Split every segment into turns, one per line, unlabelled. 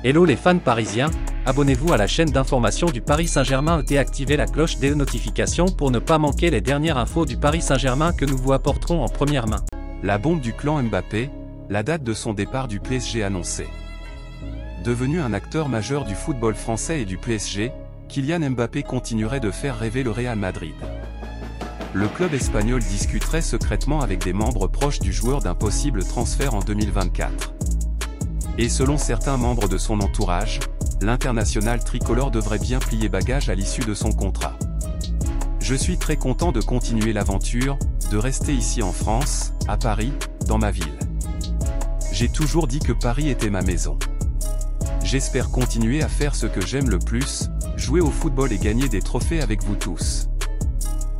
Hello les fans parisiens, abonnez-vous à la chaîne d'information du Paris Saint-Germain et activez la cloche des notifications pour ne pas manquer les dernières infos du Paris Saint-Germain que nous vous apporterons en première main.
La bombe du clan Mbappé, la date de son départ du PSG annoncée. Devenu un acteur majeur du football français et du PSG, Kylian Mbappé continuerait de faire rêver le Real Madrid. Le club espagnol discuterait secrètement avec des membres proches du joueur d'un possible transfert en 2024. Et selon certains membres de son entourage, l'international tricolore devrait bien plier bagage à l'issue de son contrat. Je suis très content de continuer l'aventure, de rester ici en France, à Paris, dans ma ville. J'ai toujours dit que Paris était ma maison. J'espère continuer à faire ce que j'aime le plus, jouer au football et gagner des trophées avec vous tous.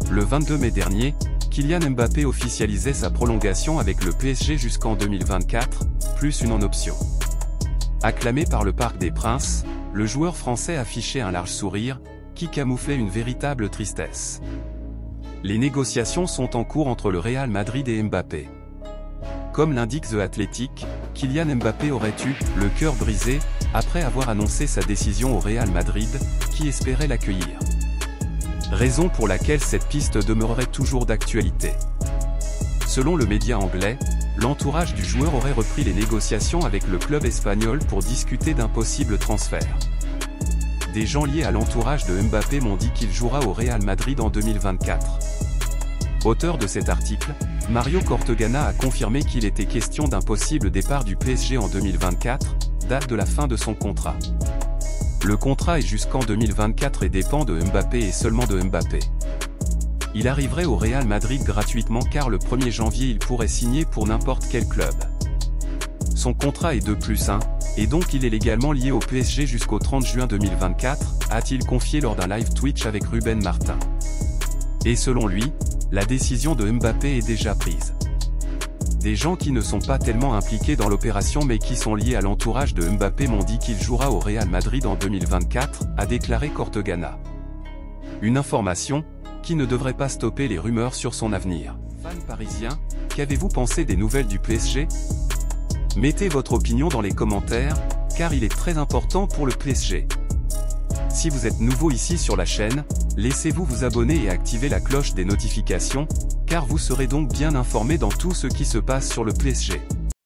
Le 22 mai dernier, Kylian Mbappé officialisait sa prolongation avec le PSG jusqu'en 2024, plus une en option. Acclamé par le Parc des Princes, le joueur français affichait un large sourire, qui camouflait une véritable tristesse. Les négociations sont en cours entre le Real Madrid et Mbappé. Comme l'indique The Athletic, Kylian Mbappé aurait eu « le cœur brisé » après avoir annoncé sa décision au Real Madrid, qui espérait l'accueillir. Raison pour laquelle cette piste demeurerait toujours d'actualité. Selon le média anglais, l'entourage du joueur aurait repris les négociations avec le club espagnol pour discuter d'un possible transfert. Des gens liés à l'entourage de Mbappé m'ont dit qu'il jouera au Real Madrid en 2024. Auteur de cet article, Mario Cortegana a confirmé qu'il était question d'un possible départ du PSG en 2024, date de la fin de son contrat. Le contrat est jusqu'en 2024 et dépend de Mbappé et seulement de Mbappé. Il arriverait au Real Madrid gratuitement car le 1er janvier il pourrait signer pour n'importe quel club. Son contrat est 2+1, et donc il est légalement lié au PSG jusqu'au 30 juin 2024, a-t-il confié lors d'un live Twitch avec Ruben Martin. Et selon lui, la décision de Mbappé est déjà prise. Des gens qui ne sont pas tellement impliqués dans l'opération mais qui sont liés à l'entourage de Mbappé m'ont dit qu'il jouera au Real Madrid en 2024, a déclaré Cortegana. Une information qui ne devrait pas stopper les rumeurs sur son avenir. Fans parisiens, qu'avez-vous pensé des nouvelles du PSG? Mettez votre opinion dans les commentaires, car il est très important pour le PSG. Si vous êtes nouveau ici sur la chaîne, laissez-vous vous abonner et activer la cloche des notifications, car vous serez donc bien informé dans tout ce qui se passe sur le PSG.